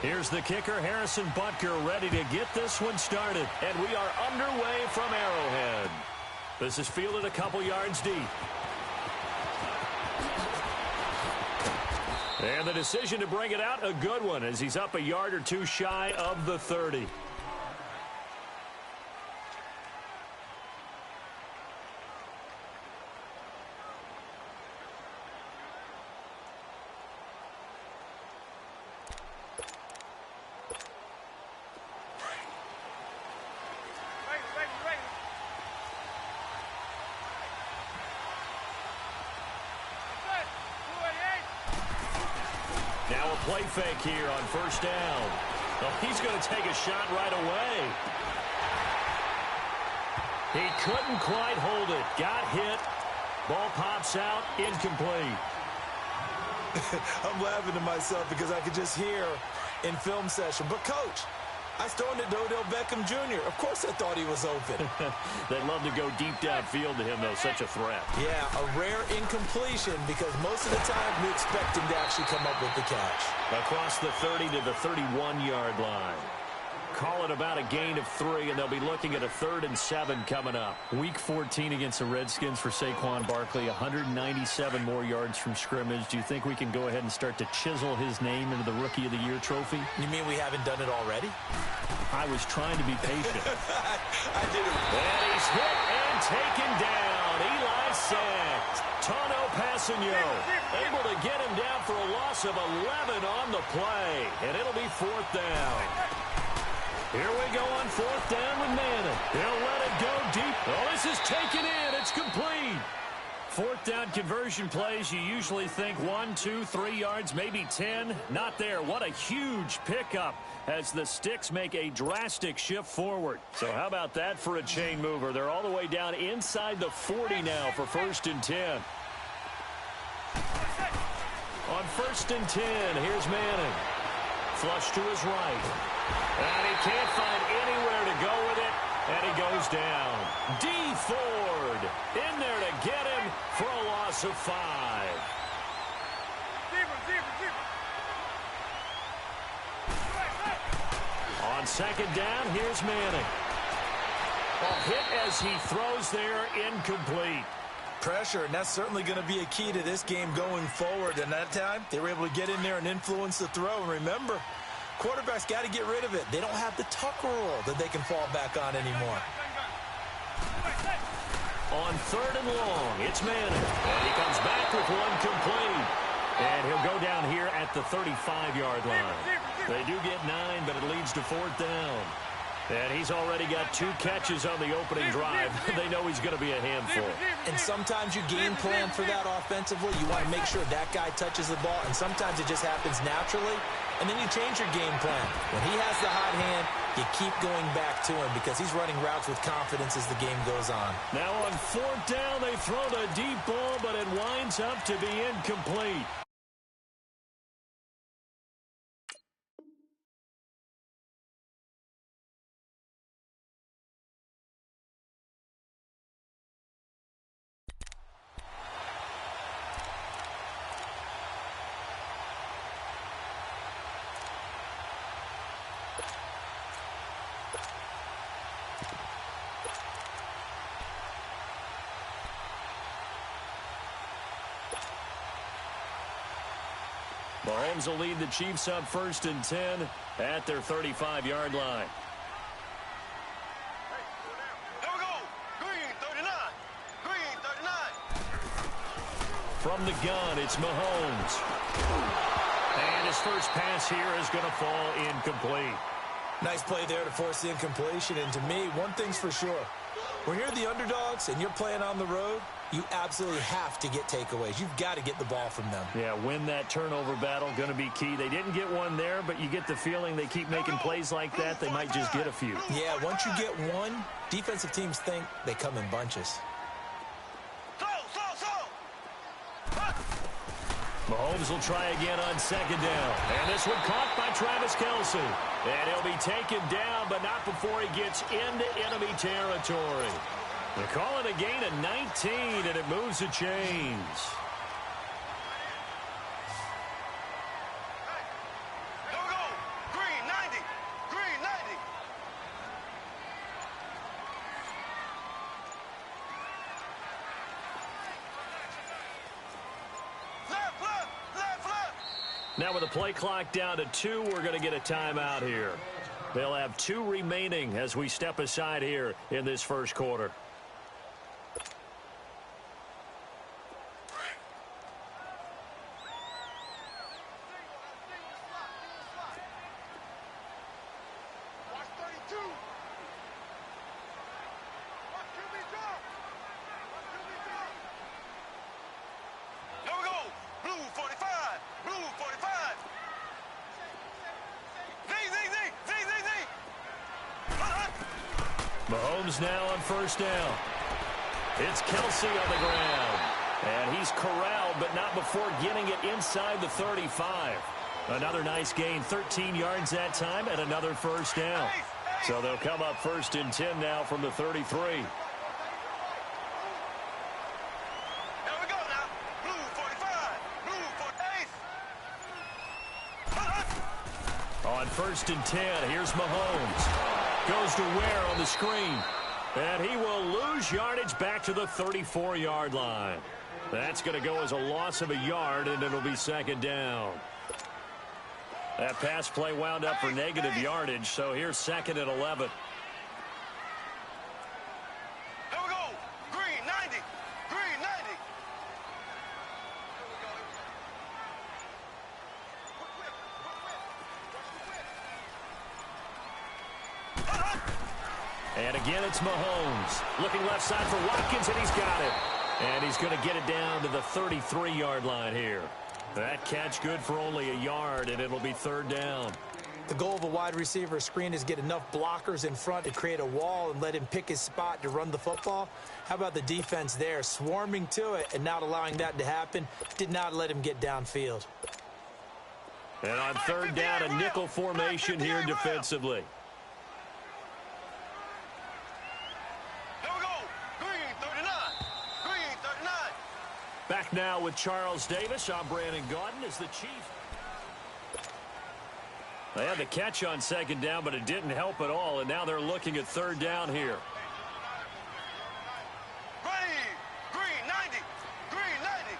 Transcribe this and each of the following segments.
Here's the kicker, Harrison Butker, ready to get this one started. And we are underway from Arrowhead. This is fielded a couple yards deep. And the decision to bring it out, a good one, as he's up a yard or two shy of the 30. Now a play fake here on first down. Oh, he's going to take a shot right away. He couldn't quite hold it. Got hit. Ball pops out. Incomplete. I'm laughing to myself because I could just hear in film session. But, Coach, I was throwing it to Odell Beckham Jr. Of course I thought he was open. They'd love to go deep downfield to him, though. Such a threat. Yeah, a rare incompletion because most of the time we expect him to actually come up with the catch. Across the 30 to the 31-yard line. Call it about a gain of 3, and they'll be looking at a 3rd and 7 coming up. Week 14 against the Redskins for Saquon Barkley, 197 more yards from scrimmage. Do you think we can go ahead and start to chisel his name into the Rookie of the Year trophy? You mean we haven't done it already? I was trying to be patient. I didn't. And he's hit and taken down. Eli sacked. Tano Passanio able to get him down for a loss of 11 on the play. And it'll be 4th down. Here we go on 4th down with Manning. He'll let it go deep. Oh, this is taken in. It's complete. 4th down conversion plays, you usually think 1, 2, 3 yards, maybe 10. Not there. What a huge pickup as the Sticks make a drastic shift forward. So how about that for a chain mover? They're all the way down inside the 40 now for 1st and 10. On 1st and 10, here's Manning. Flush to his right. And he can't find anywhere to go with it. And he goes down. D. Ford in there to get him for a loss of 5. On 2nd down, here's Manning. A hit as he throws there, incomplete. Pressure, and that's certainly going to be a key to this game going forward. And that time, they were able to get in there and influence the throw. And remember, quarterbacks got to get rid of it. They don't have the tuck rule that they can fall back on anymore. On 3rd and long, it's Manning. And he comes back with one complete. And he'll go down here at the 35-yard line. They do get 9, but it leads to 4th down. And he's already got 2 catches on the opening drive. They know he's going to be a handful. And sometimes you game plan for that offensively. You want to make sure that guy touches the ball, and sometimes it just happens naturally. And then you change your game plan. When he has the hot hand, you keep going back to him because he's running routes with confidence as the game goes on. Now on 4th down, they throw the deep ball, but it winds up to be incomplete. Mahomes will lead the Chiefs up 1st and 10 at their 35-yard line. Here we go. Green 39. Green 39. From the gun, it's Mahomes. And his first pass here is going to fall incomplete. Nice play there to force the incompletion. And to me, one thing's for sure. When you're the underdogs and you're playing on the road, you absolutely have to get takeaways. You've got to get the ball from them. Yeah, win that turnover battle, going to be key. They didn't get one there, but you get the feeling they keep making plays like that, they might just get a few. Yeah, once you get one, defensive teams think they come in bunches. Mahomes will try again on 2nd down. And this one caught by Travis Kelce. And he'll be taken down, but not before he gets into enemy territory. They call it a gain of 19, and it moves the chains. Now with the play clock down to 2, we're going to get a timeout here. They'll have 2 remaining as we step aside here in this first quarter. Mahomes now on first down. It's Kelsey on the ground. And he's corralled, but not before getting it inside the 35. Another nice gain, 13 yards that time, and another first down. So they'll come up 1st and 10 now from the 33. On 1st and 10, here's Mahomes. Goes to Ware on the screen. And he will lose yardage back to the 34-yard line. That's going to go as a loss of a yard, and it'll be 2nd down. That pass play wound up for negative yardage, so here's 2nd and 11. Here we go. Green 90. Green 90. And again, it's Mahomes. Looking left side for Watkins, and he's got it. And he's going to get it down to the 33-yard line here. That catch good for only a yard, and it'll be 3rd down. The goal of a wide receiver screen is get enough blockers in front to create a wall and let him pick his spot to run the football. How about the defense there, swarming to it and not allowing that to happen? Did not let him get downfield. And on 3rd down, a nickel formation here defensively. Back now with Charles Davis. I'm Brandon Gaudin as the Chief. They had the catch on 2nd down, but it didn't help at all, and now they're looking at 3rd down here. Ready. Green 90. Green 90.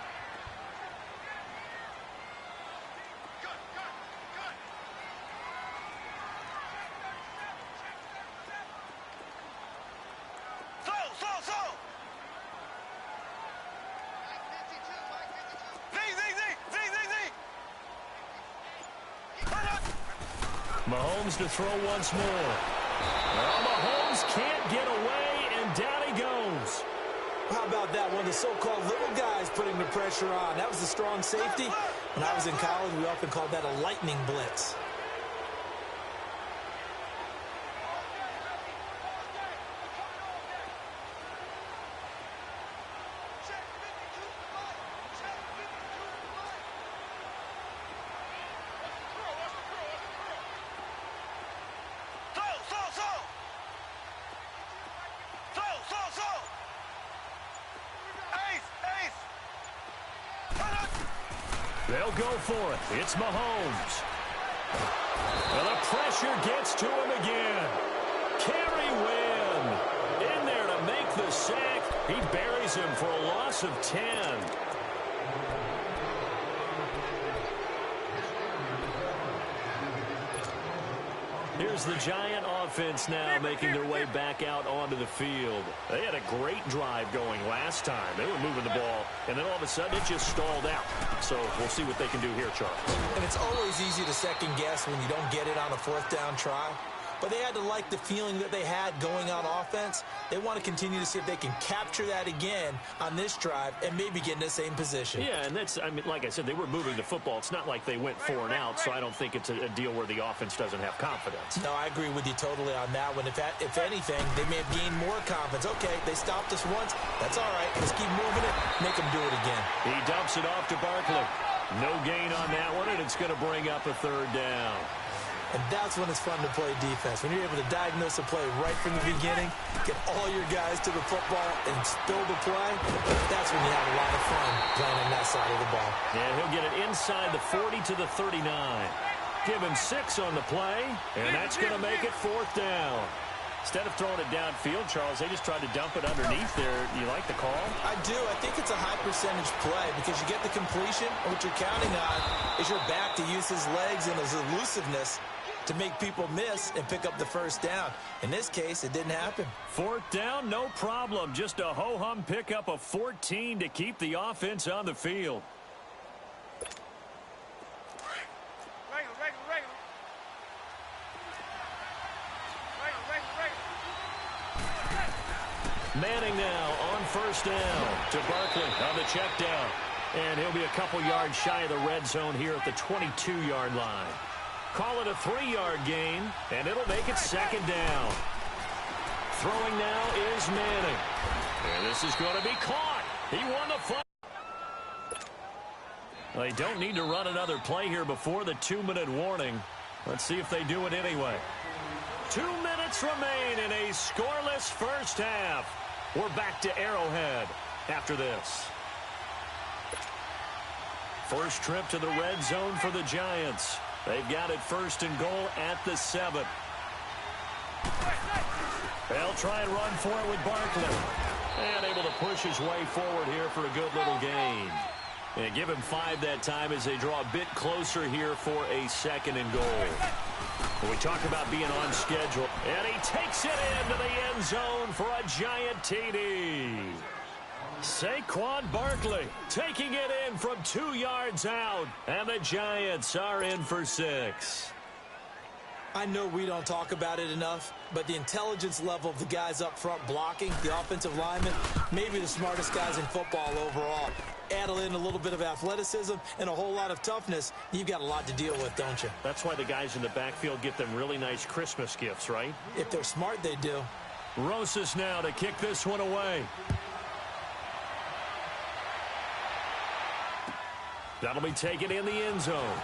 Slow. Mahomes to throw once more. Well, Mahomes can't get away, and down he goes. How about that? One of the so-called little guys putting the pressure on. That was a strong safety. When I was in college, we often called that a lightning blitz. They'll go for it. It's Mahomes. Well, the pressure gets to him again. Carry Wynn in there to make the sack. He buries him for a loss of 10. Here's the Giant offense now making their way back out onto the field. They had a great drive going last time. They were moving the ball, and then all of a sudden it just stalled out. So we'll see what they can do here, Charles. And it's always easy to second guess when you don't get it on a 4th down try. But they had to like the feeling that they had going on offense. They want to continue to see if they can capture that again on this drive and maybe get in the same position. Yeah, and that's, I mean, like I said, they were moving the football. It's not like they went 4 and out, so I don't think it's a deal where the offense doesn't have confidence. No, I agree with you totally on that one. If anything, they may have gained more confidence. Okay, they stopped us once. That's all right. Let's keep moving it. Make them do it again. He dumps it off to Barkley. No gain on that one, and it's going to bring up a 3rd down. And that's when it's fun to play defense. When you're able to diagnose a play right from the beginning, get all your guys to the football and spill the play, that's when you have a lot of fun playing on that side of the ball. And he'll get it inside the 40 to the 39. Give him 6 on the play, and that's going to make it 4th down. Instead of throwing it downfield, Charles, they just tried to dump it underneath there. You like the call? I do. I think it's a high percentage play because you get the completion, and what you're counting on is your back to use his legs and his elusiveness to make people miss and pick up the first down. In this case, it didn't happen. Fourth down, no problem. Just a ho-hum pickup of 14 to keep the offense on the field. Manning now on first down to Barkley on the check down. And he'll be a couple yards shy of the red zone here at the 22-yard line. Call it a 3-yard gain, and it'll make it second down. Throwing now is Manning. And this is going to be caught. He won the fight. They don't need to run another play here before the 2-minute warning. Let's see if they do it anyway. 2 minutes remain in a scoreless first half. We're back to Arrowhead after this. First trip to the red zone for the Giants. They've got it first and goal at the 7. They'll try and run for it with Barkley. And able to push his way forward here for a good little gain. And give him 5 that time as they draw a bit closer here for a second and goal. We talk about being on schedule. And he takes it into the end zone for a giant TD. Saquon Barkley taking it in from 2 yards out. And the Giants are in for 6. I know we don't talk about it enough, but the intelligence level of the guys up front blocking, the offensive linemen, maybe the smartest guys in football overall. Add in a little bit of athleticism and a whole lot of toughness, you've got a lot to deal with, don't you? That's why the guys in the backfield get them really nice Christmas gifts, right? If they're smart, they do. Rosas now to kick this one away. That'll be taken in the end zone.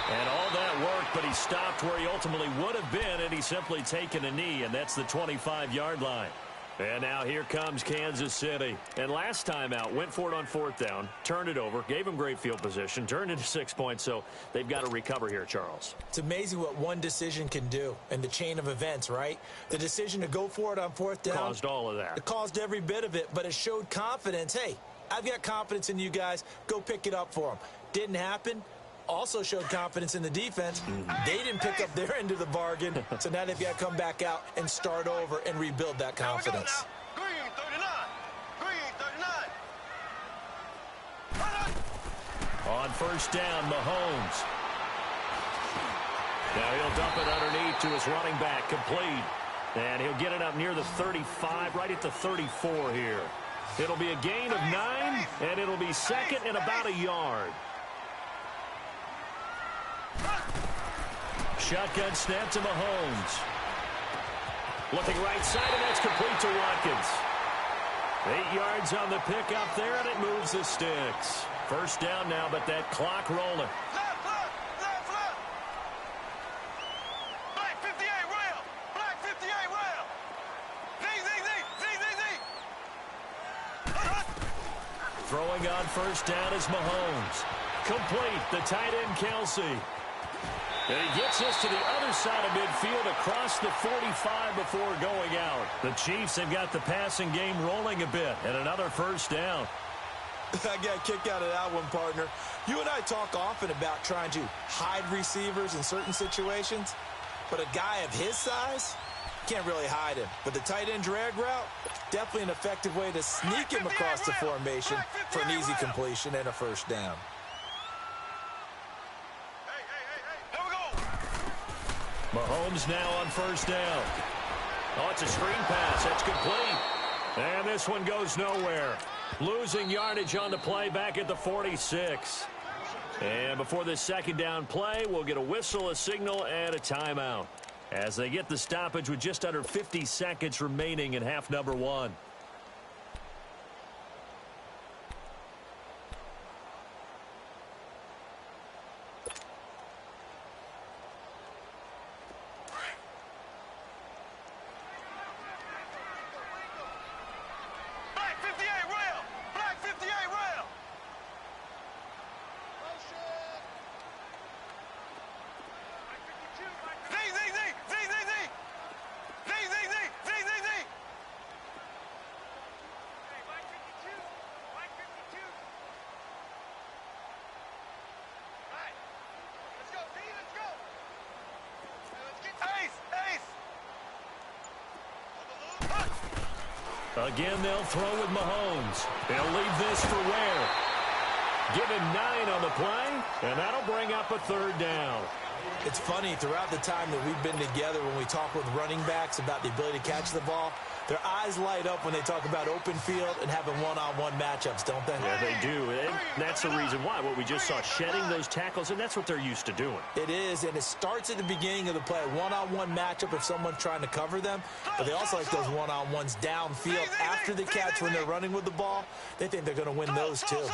And all that worked, but he stopped where he ultimately would have been, and he's simply taken a knee, and that's the 25-yard line. And now here comes Kansas City. And last time out, went for it on fourth down, turned it over, gave him great field position, turned into 6 points, so they've got to recover here, Charles. It's amazing what one decision can do in the chain of events, right? The decision to go for it on fourth down. Caused all of that. It caused every bit of it, but it showed confidence. Hey, I've got confidence in you guys. Go pick it up for them. Didn't happen. Also showed confidence in the defense. They didn't pick up their end of the bargain, so now they've got to come back out and start over and rebuild that confidence. Green 39. Green 39. On first down, Mahomes. Now he'll dump it underneath to his running back, complete. And he'll get it up near the 35, right at the 34 here. It'll be a gain of 9, and it'll be second and about a yard. Shotgun snap to Mahomes. Looking right side, and that's complete to Watkins. 8 yards on the pickup there, and it moves the sticks. First down now, but that clock rolling. Left. Black 58 rail. Black 58 rail. Z. Throwing on first down is Mahomes. Complete, the tight end Kelsey. And he gets us to the other side of midfield across the 45 before going out. The Chiefs have got the passing game rolling a bit, and another first down. I got a kick out of that one, partner. You and I talk often about trying to hide receivers in certain situations, but a guy of his size can't really hide him. But the tight end drag route, definitely an effective way to sneak him across the formation for an easy completion and a first down. Mahomes now on first down. Oh, it's a screen pass. That's complete. And this one goes nowhere. Losing yardage on the play back at the 46. And before this second down play, we'll get a whistle, a signal, and a timeout as they get the stoppage with just under 50 seconds remaining in half number 1. Again, they'll throw with Mahomes. He'll leave this for Ware. Give him 9 on the play, and that'll bring up a 3rd down. It's funny, throughout the time that we've been together, when we talk with running backs about the ability to catch the ball, their eyes light up when they talk about open field and having one-on-one matchups, don't they? Yeah, they do. And that's the reason why. What we just saw, shedding those tackles, and that's what they're used to doing. It is, and it starts at the beginning of the play. One-on-one matchup if someone's trying to cover them, but they also like those one-on-ones downfield after the catch when they're running with the ball. They think they're going to win those too.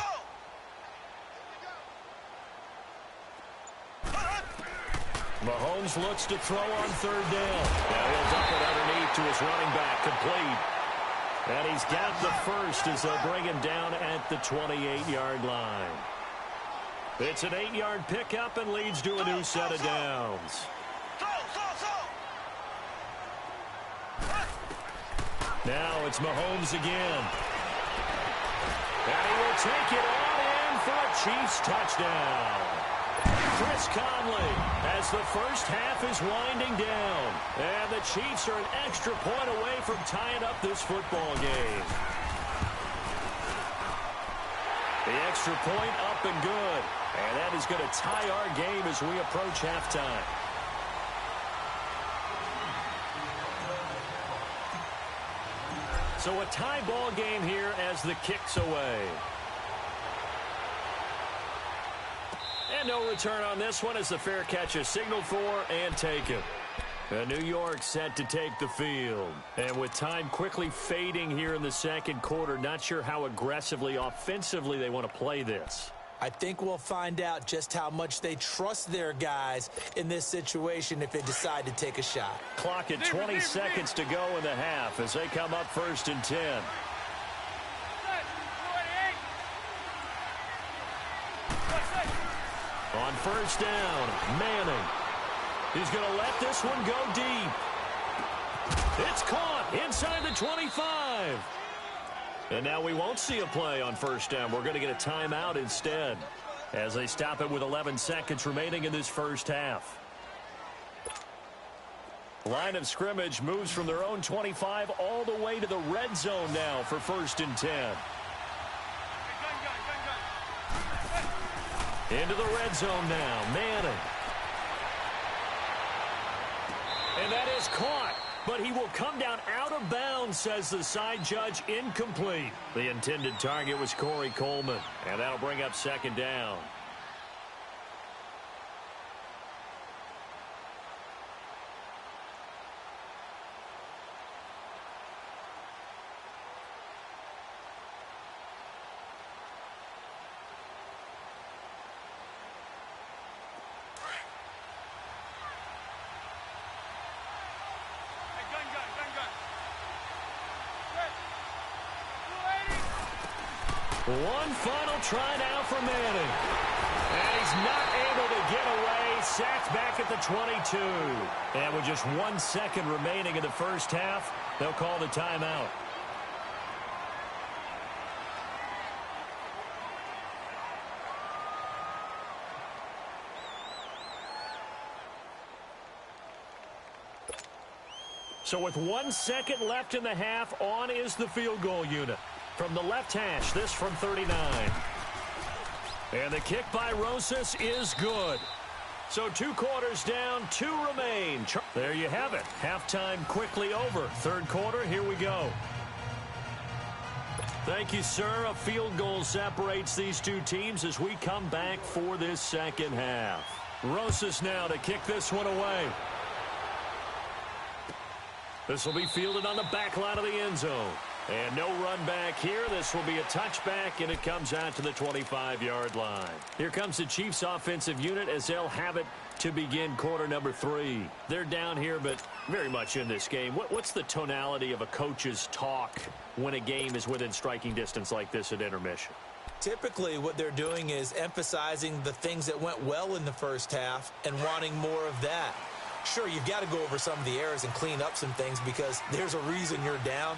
Mahomes looks to throw on 3rd down. Now he'll dump it underneath to his running back, complete. And he's got the first as they'll bring him down at the 28-yard line. It's an 8-yard pickup and leads to a new set of downs. Now it's Mahomes again. And he will take it on in for a Chiefs touchdown. Chris Conley as the first half is winding down. And the Chiefs are an extra point away from tying up this football game. The extra point up and good. And that is going to tie our game as we approach halftime. So a tie ball game here as the kick's away. And no return on this one as the fair catch is signaled for and taken. New York set to take the field. And with time quickly fading here in the second quarter, not sure how aggressively, offensively they want to play this. I think we'll find out just how much they trust their guys in this situation if they decide to take a shot. Clock at 20 seconds to go in the half as they come up 1st and 10. On 1st down, Manning. He's going to let this one go deep. It's caught inside the 25. And now we won't see a play on 1st down. We're going to get a timeout instead as they stop it with 11 seconds remaining in this first half. Line of scrimmage moves from their own 25 all the way to the red zone now for 1st and 10. Into the red zone now, Manning. And that is caught, but he will come down out of bounds, says the side judge, incomplete. The intended target was Corey Coleman, and that'll bring up 2nd down. One final try now for Manning. And he's not able to get away. Sacked back at the 22. And with just 1 second remaining in the first half, they'll call the timeout. So with 1 second left in the half, on is the field goal unit. From the left hash, this from 39. And the kick by Rosas is good. So 2 quarters down, 2 remain. There you have it. Halftime quickly over. 3rd quarter, here we go. Thank you, sir. A field goal separates these 2 teams as we come back for this second half. Rosas now to kick this one away. This will be fielded on the back line of the end zone. And no run back here. This will be a touchback, and it comes out to the 25-yard line. Here comes the Chiefs offensive unit as they'll have it to begin quarter number 3. They're down here, but very much in this game. What's the tonality of a coach's talk when a game is within striking distance like this at intermission? Typically, what they're doing is emphasizing the things that went well in the first half and wanting more of that. Sure, you've got to go over some of the errors and clean up some things because there's a reason you're down.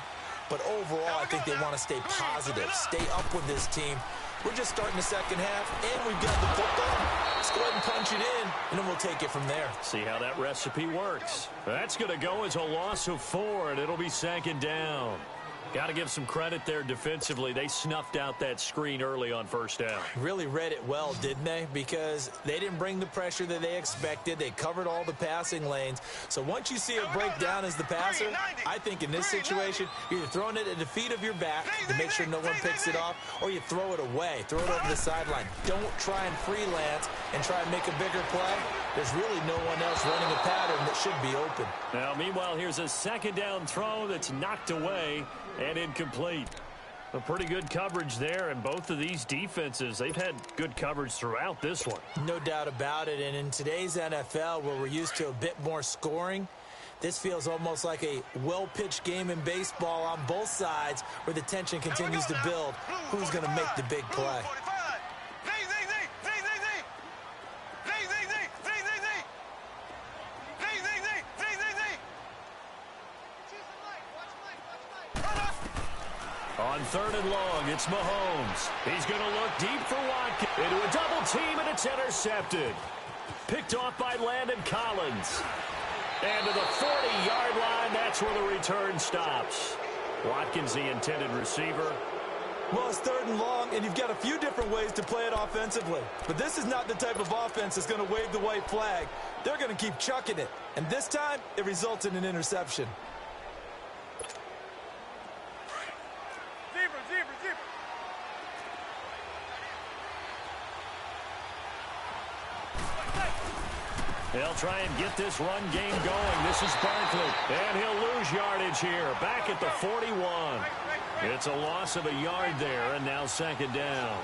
But overall, I think they want to stay positive, stay up with this team. We're just starting the second half, and we've got the football. Let's go ahead and punch it in, and then we'll take it from there. See how that recipe works. That's going to go as a loss of 4, and it'll be 2nd down. Got to give some credit there defensively. They snuffed out that screen early on first down. Really read it well, didn't they? Because they didn't bring the pressure that they expected. They covered all the passing lanes. So once you see it break down as the passer, I think in this situation, you're either throwing it at the feet of your back to make sure no one picks it off, or you throw it away. Throw it over the sideline. Don't try and freelance and try and make a bigger play. There's really no one else running a pattern that should be open. Now, meanwhile, here's a second down throw that's knocked away and incomplete. A pretty good coverage there, and both of these defenses, they've had good coverage throughout this one. No doubt about it, and in today's NFL, where we're used to a bit more scoring, this feels almost like a well-pitched game in baseball on both sides where the tension continues to build. Who's going to make the big play? On third and long, it's Mahomes. He's going to look deep for Watkins. Into a double team, and it's intercepted. Picked off by Landon Collins. And to the 40-yard line, that's where the return stops. Watkins, the intended receiver. Well, it's third and long, and you've got a few different ways to play it offensively. But this is not the type of offense that's going to wave the white flag. They're going to keep chucking it. And this time, it results in an interception. They'll try and get this run game going. This is Barkley, and he'll lose yardage here. Back at the 41. It's a loss of a yard there, and now second down.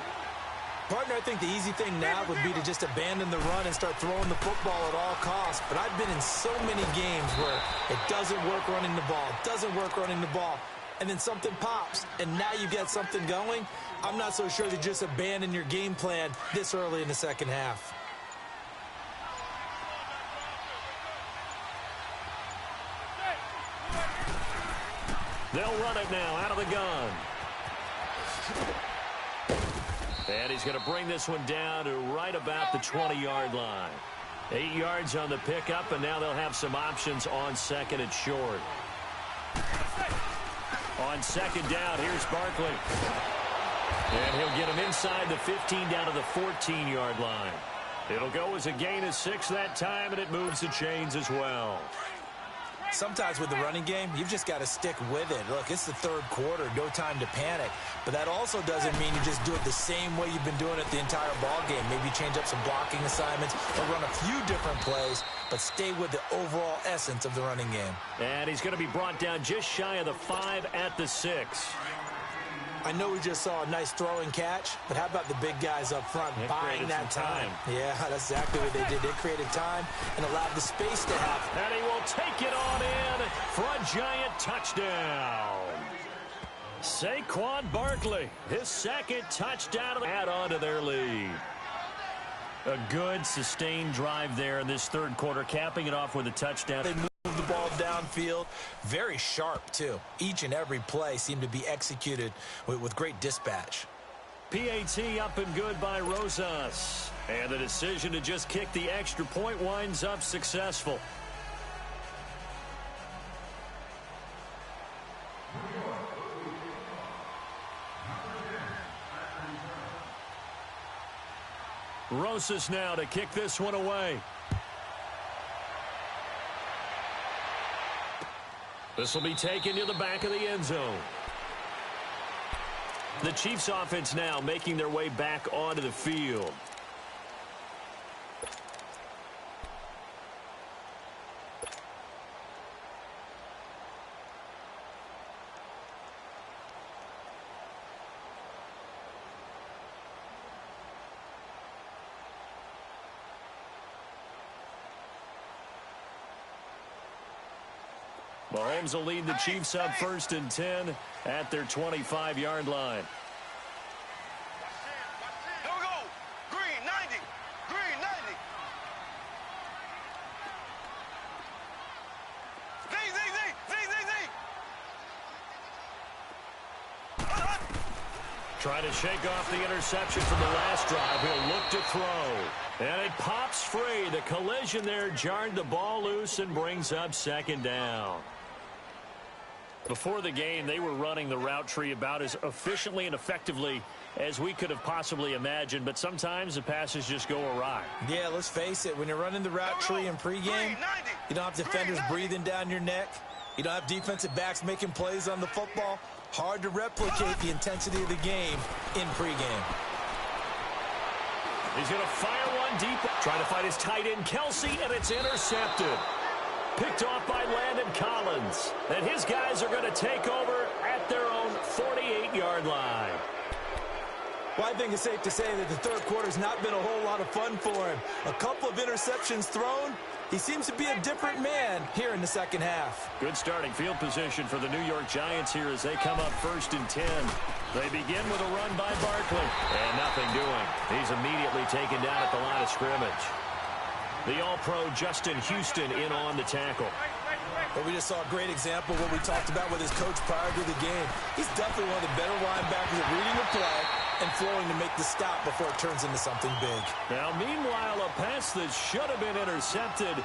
Partner, I think the easy thing now would be to just abandon the run and start throwing the football at all costs. But I've been in so many games where it doesn't work running the ball, and then something pops, and now you get something going. I'm not so sure to just abandon your game plan this early in the second half. They'll run it now out of the gun. And he's going to bring this one down to right about the 20-yard line. 8 yards on the pickup, and now they'll have some options on second and short. On second down, here's Barkley. And he'll get him inside the 15 down to the 14-yard line. It'll go as a gain of 6 that time, and it moves the chains as well. Sometimes with the running game, you've just got to stick with it. Look, it's the third quarter, no time to panic. But that also doesn't mean you just do it the same way you've been doing it the entire ball game. Maybe change up some blocking assignments or run a few different plays, but stay with the overall essence of the running game. And he's going to be brought down just shy of the 5 at the 6. I know we just saw a nice throw and catch, but how about the big guys up front buying that time? Yeah, that's exactly what they did. They created time and allowed the space to happen. And he will take it on in for a giant touchdown. Saquon Barkley, his second touchdown to add on to their lead. A good, sustained drive there in this third quarter, capping it off with a touchdown. They moved the ball downfield. Very sharp, too. Each and every play seemed to be executed with great dispatch. PAT up and good by Rosas. And the decision to just kick the extra point winds up successful. Rosas now to kick this one away. This will be taken to the back of the end zone. The Chiefs offense now making their way back onto the field. Mahomes will lead the Chiefs up 1st and 10 at their 25-yard line. Here we go. Green, 90. Green, 90. Trying to shake off the interception from the last drive. He'll look to throw. And it pops free. The collision there jarred the ball loose and brings up second down. Before the game, they were running the route tree about as efficiently and effectively as we could have possibly imagined, but sometimes the passes just go awry. Yeah, let's face it. When you're running the route tree in pregame, you don't have defenders breathing down your neck. You don't have defensive backs making plays on the football. Hard to replicate the intensity of the game in pregame. He's going to fire one deep. Trying to find his tight end, Kelsey, and it's intercepted. Picked off by Landon Collins. And his guys are going to take over at their own 48-yard line. Well, I think it's safe to say that the third quarter's not been a whole lot of fun for him. A couple of interceptions thrown. He seems to be a different man here in the second half. Good starting field position for the New York Giants here as they come up 1st and 10. They begin with a run by Barkley. And nothing doing. He's immediately taken down at the line of scrimmage. The All-Pro Justin Houston in on the tackle. Well, we just saw a great example of what we talked about with his coach prior to the game. He's definitely one of the better linebackers at reading the play and flowing to make the stop before it turns into something big. Now, meanwhile, a pass that should have been intercepted,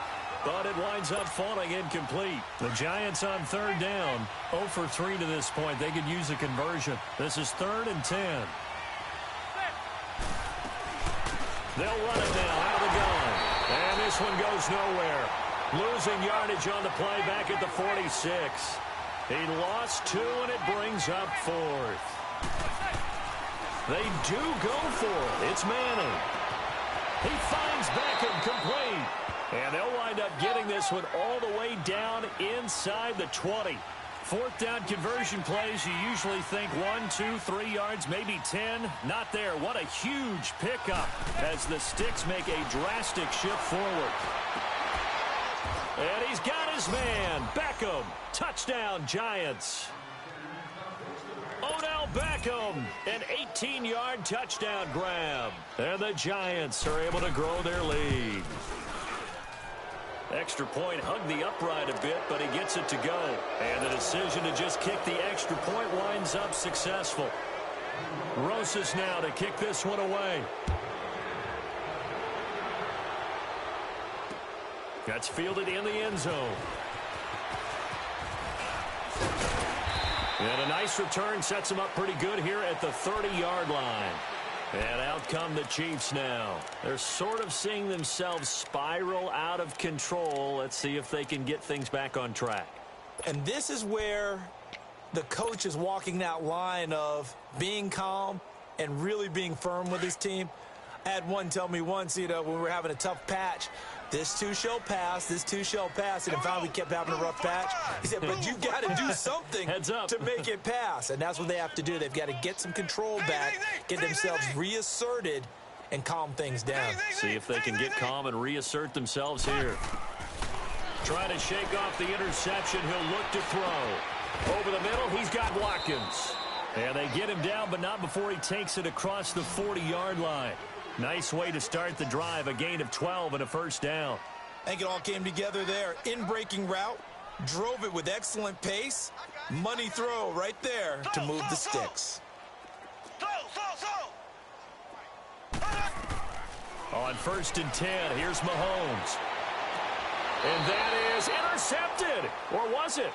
but it winds up falling incomplete. The Giants on 3rd down, 0 for 3 to this point. They could use a conversion. This is 3rd and 10. They'll run it now out of the gun. And this one goes nowhere. Losing yardage on the play back at the 46. He lost 2, and it brings up 4th. They do go for it. It's Manning. He finds Beckham complete. And they'll wind up getting this one all the way down inside the 20. 4th down conversion plays, you usually think 1, 2, 3 yards, maybe 10. Not there. What a huge pickup as the Sticks make a drastic shift forward. And he's got his man, Beckham. Touchdown, Giants. Odell Beckham, an 18-yard touchdown grab. And the Giants are able to grow their lead. Extra point hugged the upright a bit, but he gets it to go. And the decision to just kick the extra point winds up successful. Rosas now to kick this one away. That's fielded in the end zone. And a nice return sets him up pretty good here at the 30-yard line. And out come the Chiefs now. They're sort of seeing themselves spiral out of control. Let's see if they can get things back on track. And this is where the coach is walking that line of being calm and really being firm with his team. I had one tell me once, when we were having a tough patch, this too shall pass, this too shall pass. And finally we kept having a rough patch. He said, but you got to do something to make it pass. And that's what they have to do. They've got to get some control back, get themselves reasserted, and calm things down. See if they can get calm and reassert themselves here. Trying to shake off the interception. He'll look to throw. Over the middle, he's got Watkins. And they get him down, but not before he takes it across the 40-yard line. Nice way to start the drive, a gain of 12 and a 1st down. I think it all came together there. In-breaking route, drove it with excellent pace. Money throw right there to move the Sticks. On 1st and 10, here's Mahomes. And that is intercepted. Or was it?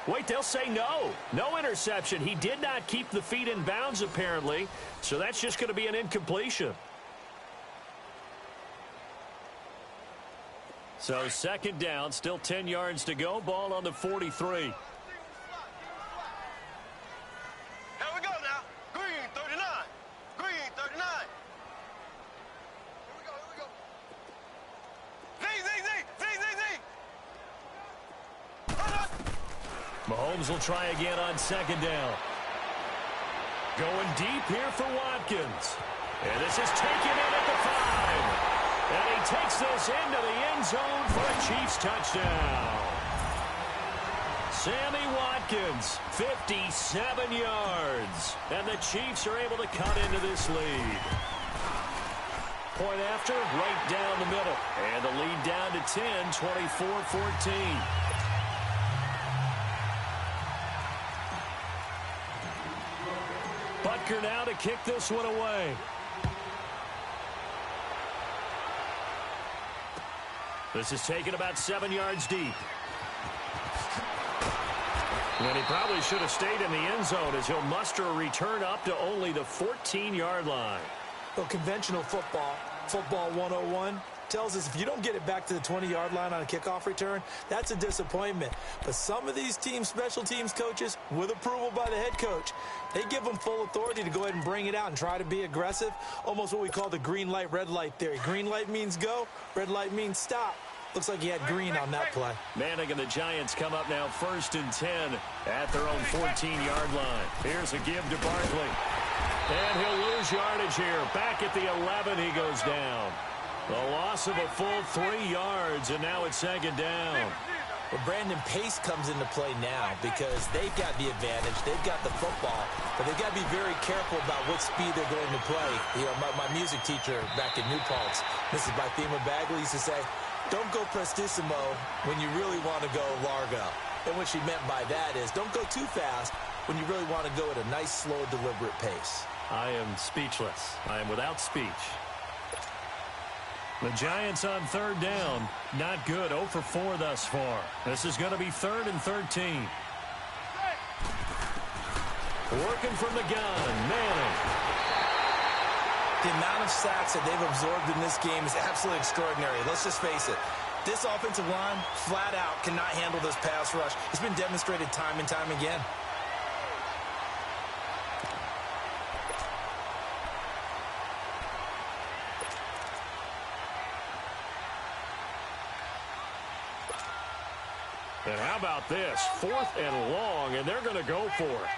Wait, they'll say no. No interception. He did not keep the feet in bounds, apparently. So that's just going to be an incompletion. So 2nd down, still 10 yards to go. Ball on the 43. Here we go now. Green 39. Green 39. Here we go. Z. Mahomes will try again on 2nd down. Going deep here for Watkins. And this is taken in at the 5. And he takes this into the end zone for a Chiefs touchdown. Sammy Watkins, 57 yards. And the Chiefs are able to cut into this lead. Point after, right down the middle. And the lead down to 10, 24-14. Butker now to kick this one away. This is taken about 7 yards deep. And he probably should have stayed in the end zone as he'll muster a return up to only the 14-yard line. Well, conventional football 101, tells us if you don't get it back to the 20-yard line on a kickoff return, that's a disappointment. But some of these teams, special teams coaches, with approval by the head coach, they give them full authority to go ahead and bring it out and try to be aggressive, almost what we call the green light, red light theory. Green light means go, red light means stop. Looks like he had green on that play. Manning and the Giants come up now 1st and 10 at their own 14-yard line. Here's a give to Barkley. And he'll lose yardage here. Back at the 11, he goes down. The loss of a full 3 yards, and now it's 2nd down. Well, Brandon, pace comes into play now because they've got the advantage. They've got the football, but they've got to be very careful about what speed they're going to play. You know, my music teacher back in New Paltz, Mrs. Bythema Bagley, used to say, don't go prestissimo when you really want to go largo. And what she meant by that is don't go too fast when you really want to go at a nice, slow, deliberate pace. I am speechless. I am without speech. The Giants on 3rd down. Not good. 0 for 4 thus far. This is going to be 3rd and 13. Working from the gun. Manning. The amount of sacks that they've absorbed in this game is absolutely extraordinary. Let's just face it. This offensive line, flat out, cannot handle this pass rush. It's been demonstrated time and time again. And how about this? 4th and long, and they're going to go for it.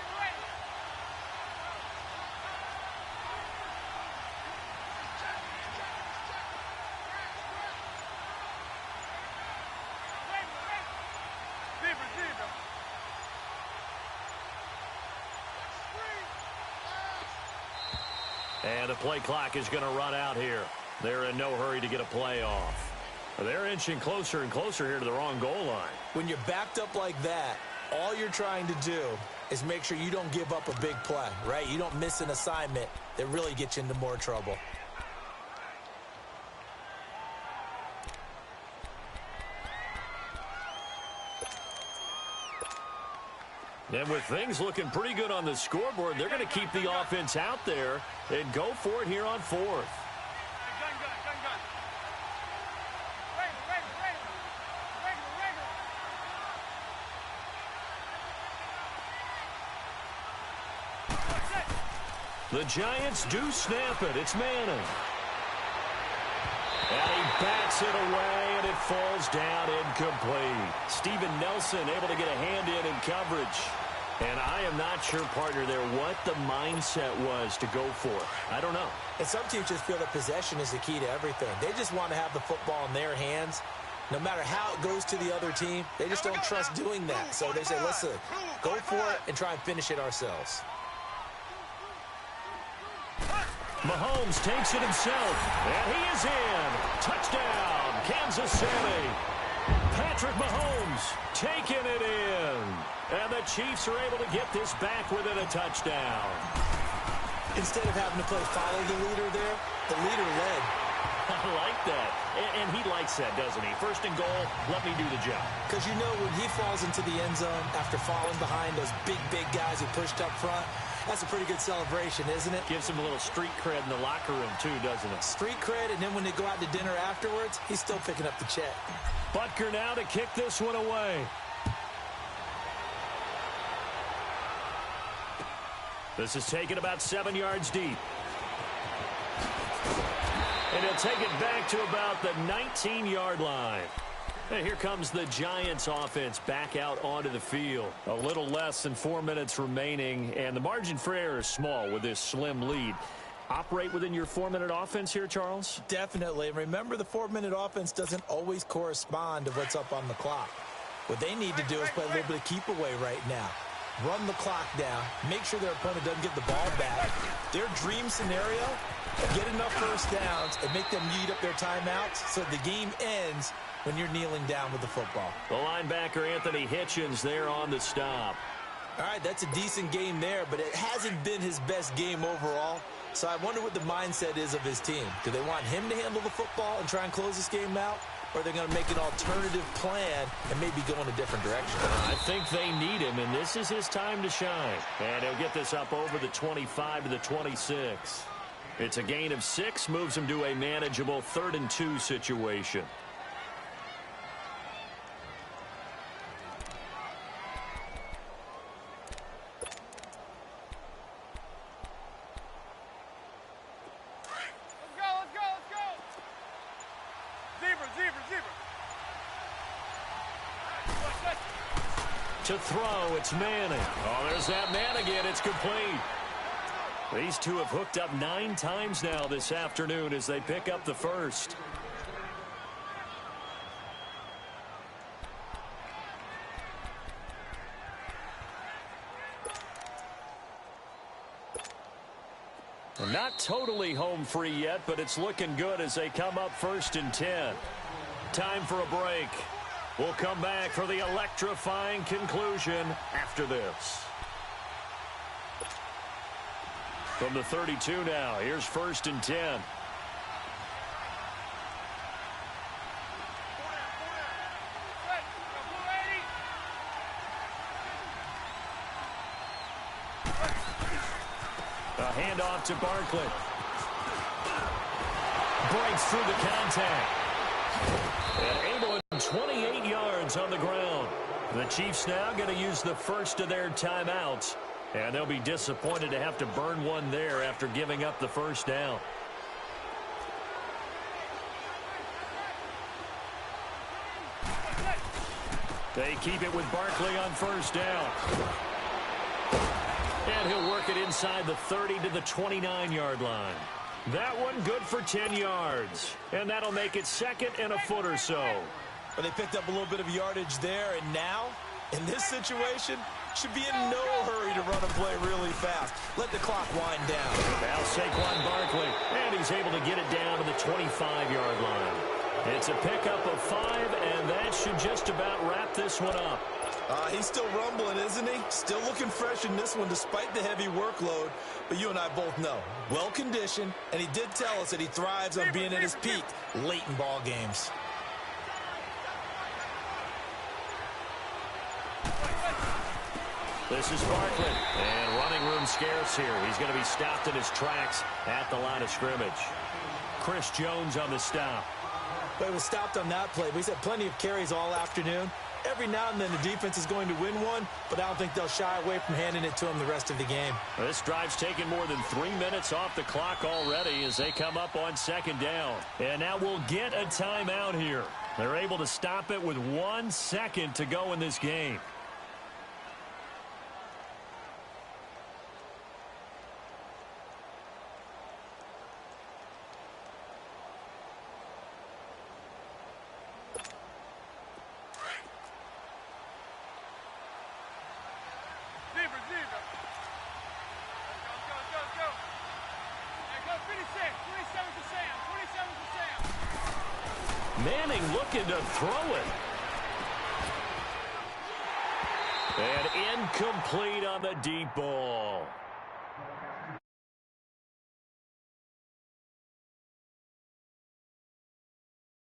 And the play clock is going to run out here. They're in no hurry to get a play off. They're inching closer and closer here to the wrong goal line. When you're backed up like that, all you're trying to do is make sure you don't give up a big play, right? You don't miss an assignment that really gets you into more trouble. And with things looking pretty good on the scoreboard, they're going to keep the offense out there and go for it here on 4th. The Giants do snap it. It's Manning. And he bats it away, and it falls down incomplete. Steven Nelson able to get a hand in coverage. And I am not sure, partner, there what the mindset was to go for it. I don't know. And some teams just feel that possession is the key to everything. They just want to have the football in their hands. No matter how it goes to the other team, they just don't trust doing that. So they say, listen, go for it and try and finish it ourselves. Mahomes takes it himself, and he is in. Touchdown, Kansas City. Patrick Mahomes taking it in. And the Chiefs are able to get this back within a touchdown. Instead of having to play follow the leader there, the leader led. I like that. And he likes that, doesn't he? 1st and goal, let me do the job. Because you know when he falls into the end zone after falling behind those big guys who pushed up front, that's a pretty good celebration, isn't it? Gives him a little street cred in the locker room, too, doesn't it? Street cred, and then when they go out to dinner afterwards, he's still picking up the check. Butker now to kick this one away. This is taken about 7 yards deep. And he'll take it back to about the 19-yard line. And here comes the Giants offense back out onto the field. A little less than 4 minutes remaining, and the margin for error is small with this slim lead. Operate within your 4-minute offense here, Charles? Definitely. Remember, the 4-minute offense doesn't always correspond to what's up on the clock. What they need to do is play a little bit of keep away right now. Run the clock down. Make sure their opponent doesn't get the ball back. Their dream scenario, get enough first downs and make them eat up their timeouts so the game ends when you're kneeling down with the football. The linebacker, Anthony Hitchens, there on the stop. All right, that's a decent game there, but it hasn't been his best game overall. So I wonder what the mindset is of his team. Do they want him to handle the football and try and close this game out? or they're going to make an alternative plan and maybe go in a different direction. I think they need him, and this is his time to shine. And he'll get this up over the 25 to the 26. It's a gain of 6, moves him to a manageable 3rd and 2 situation. To throw, it's Manning. Oh, there's that man again. It's complete. These two have hooked up 9 times now this afternoon as they pick up the first. Not totally home free yet, but it's looking good as they come up 1st and 10. Time for a break. We'll come back for the electrifying conclusion after this. From the 32 now, here's 1st and 10. A handoff to Barkley. Breaks through the contact. And able to 28 yards on the ground. The Chiefs now going to use the first of their timeouts. And they'll be disappointed to have to burn one there after giving up the first down. They keep it with Barkley on 1st down. And he'll work it inside the 30 to the 29-yard line. That one good for 10 yards. And that'll make it 2nd and a foot or so. But they picked up a little bit of yardage there, and now, in this situation, should be in no hurry to run a play really fast. Let the clock wind down. Now Saquon Barkley, and he's able to get it down to the 25-yard line. It's a pickup of 5, and that should just about wrap this one up. He's still rumbling, isn't he? Still looking fresh in this one despite the heavy workload. But you and I both know, well-conditioned, and he did tell us that he thrives on being at his peak late in ball games. This is Barkley, and running room scarce here. He's going to be stopped in his tracks at the line of scrimmage. Chris Jones on the stop. But he was stopped on that play, but he's had plenty of carries all afternoon. Every now and then the defense is going to win one, but I don't think they'll shy away from handing it to him the rest of the game. This drive's taken more than 3 minutes off the clock already as they come up on 2nd down. And now we'll get a timeout here. They're able to stop it with 1 second to go in this game. Manning looking to throw it. And incomplete on the deep ball.